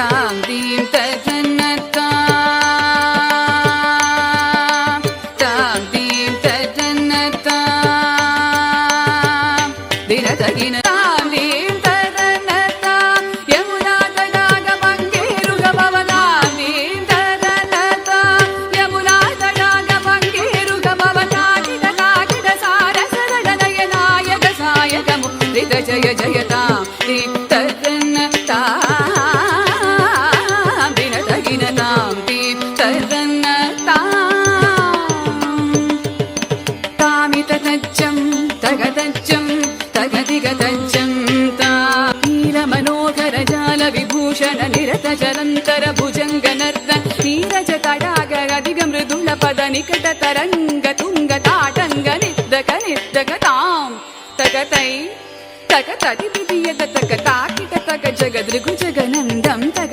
ತಾಂ ದೀಂ ತನ್ನತಾ ತಾಂ ದೀಂ ತನ್ನತಾ ದಿನ ತಗಿನ ತಾಂ ದೀಂ ತನ್ನತಾ ಯಮುನಾ ತಡಾಗ ಮಂಗೇರುಗ ಭವನಾಂ ದೀಂ ತನ್ನತಾ ಯಮುನಾ ತಡಾಗ ಮಂಗೇರುಗ ಭವನಾಗಿದ ಕಾಗಿದ ಸಾರ ಸರಳ ನಯನಾಯಕ ಸಾಯಕ ಮುದ್ರಿತ ಜಯ ಜಯತಾಂ ದೀಂ ತನ್ನತಾ ದಿನ ತಗಿನ ತಾಂ ದೀಂ ತನ್ನತಾ ತಾಮಿತ ತಜ್ಜಂ ತಗತಜ್ಜಂ ತಗದಿಗತಜ್ಜಂ ತಾ ನೀಲ ಮನೋಹರ ಜಾಲ ವಿಭೂಷಣ ನಿರತ ಜಲಂತರ ಭುಜಂಗ ನರ್ತ ನೀರಜ ತಡಾಗ ಅಧಿಗ ಮೃದುಳ ಪದ ನಿಕಟ ತರಂಗ ತುಂಗ ತಾಟಂಗ ನಿದ್ದಕ ನಿದ್ದಕ ತಾಂ ತಗತೈ ತಗ ತದಿ ಬಿದಿಯದ ತಗ ತಾಕಿಟ ತಗ ಜಗದೃಗು ಜಗನಂದಂ ತಗ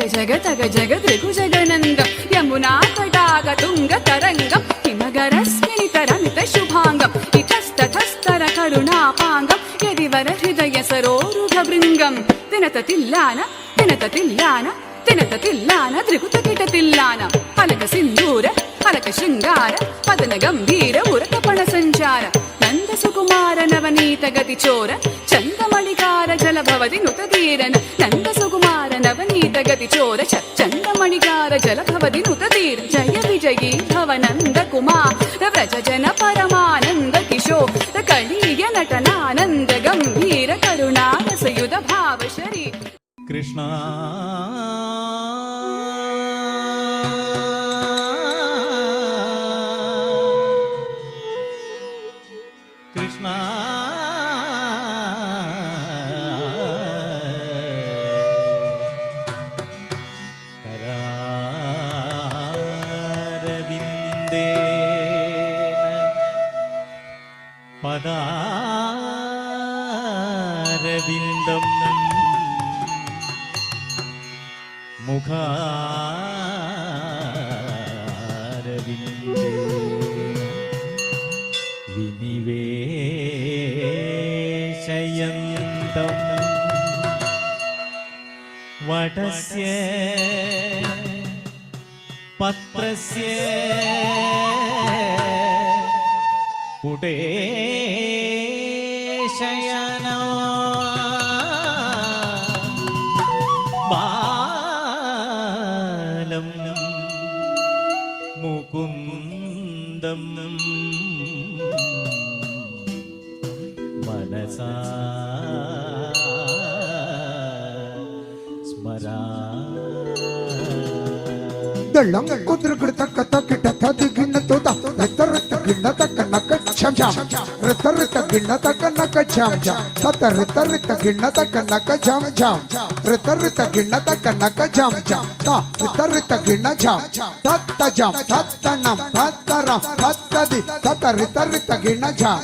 ಜಗದೃಗು ಜಗನಂದಂ ಯಮುನಾ ತಡಾಗ ತುಂಗ ತರಂಗಂ ಹಿಮಗರಸ್ಮಿನಿ ತರಮಿತ ಶುಭಾಂಗಂ ಇತಸ್ತತಸ್ತರ ಕರುಣಾಪಾಂಗಂ ಯದಿವರ ಹೃದಯ ಸರೋರುಘ ಭೃಂಗಂ ತಿನತ ತಿಲ್ಲಾನ ತ್ರಿಕುತ ಕಿಟ ತಿಲ್ಲಾನ ಫಲಕ ಸಿಂಧೂರ ಫಲಕ ಶೃಂಗಾರ ಪದನ ಗಂಭೀರ ಉರಕಪಣ ಸಂಚಾರ ನಂದ ಸುಕುಮಾರ ನವನೀತ ಗತಿ ಚೋರ ಚಂದಮಣಿಕಾರ ಜಲಭವದಿ ನುತತೀರನ ನಂದ ಸುಕುಮಾರ ನವನೀತ ಗತಿ ಚೋರ ಚಂದಮಣಿಕಾರ ಜಲಭವದಿ ನುತತೀರ ಜಯ ವಿಜಯೀ ಭವನಂದ ಕುಮಾರ ವ್ರಜ ಜನ ಪರಮಾನಂದ ಕಿಶೋರ ಕಳೀಯ ನಟನಾನಂದ ಗಂಭೀರ ಕರುಣಾರಸಯುಧ ಭಾವ ಶರೀ ಕೃಷ್ಣ ಕೃಷ್ಣ ಕರಾರವಿಂದೇ ಪದಾರವಿಂದಂ ಮುಖಾರವಿಂದೇ ವಿನಿವೇಶಯಂತಂ ವಟಸ್ಯ ಪತ್ರಸ್ಯ ಪುಟೇಶಯನೋ ബാലം മുകുന്ദം മനസാ സ്മരാ ദള്ളം കുതിരകിട തക്ക തക്കിട്ട തദിഗിണ്ണ തോത രത്തരത്ത ഗിണ്ണ തക്ക നക്ക ഛം ഛം രത്തരത്ത ഗിണ്ണ തക്ക നക്ക ഛം ഛം സതരത്തരത്ത ഗിണ്ണ തക്ക നക്ക ഛം ഛം രത്തരത്ത ഗിണ്ണ തക്ക നക്ക ഛം ഛം ത രത്തരത്ത ഗിണ്ണ ഛം തത്ത ഛം തത്തനം തത്തരം തത്തദി സതരത്തരത്ത ഗിണ്ണ ഛം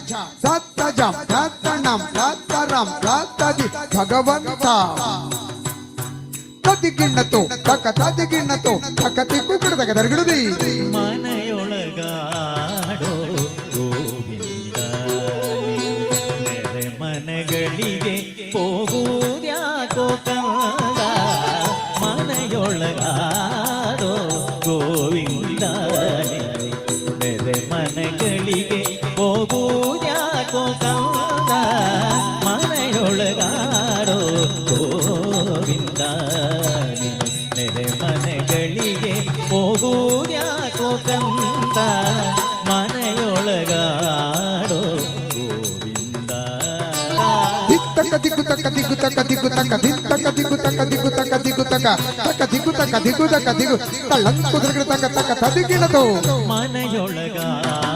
സത്ത ഛം തത്തനം തത്തരം തത്തദി ഭഗവന്ത തദിഗിണ്ണതോ തക തദിഗിണ്ണതോ തകതി കുകട തക ദർഗിടുതി മനയൊളಗಾಡೋ ಗೋವಿಂದ ನೆರೆ ಮನಗಳಿಗೆ ಹೋಗುವುದ್ಯಾಕೋ ಕಂದ മനയൊಳಗಾಡೋ ಗೋವಿಂದ ನೆರೆ ಮನಗಳಿಗೆ ಹೋಗುವುದ್ಯಾಕೋ ಕಂದ മനയൊಳಗಾಡೋ ಗೋವಿಂದ ನೆರೆ ಮನೆಗಳಿಗೆ ಹೋಗುವುದ್ಯಾಕೋ ಕಂದ ಮನೆಯೊಳಗಾಡೋ ಗೋವಿಂದ ದಿತ್ತಕ ದಿಗು ತಕ ದಿಗು ತಕ ದಿಗು ತಕ ದಿತ್ತಕ ದಿಗು ತಕ ದಿಗು ತಕ ದಿಗು ತಕ ತಕ ದಿಗು ತಕ ದಿಗು ತಕ ದಿಗು ತಳಂ ಕುದುರೆಗಳ ತಕ ತಕ ತದಿಗಿಣದು ಮನೆಯೊಳಗಾಡೋ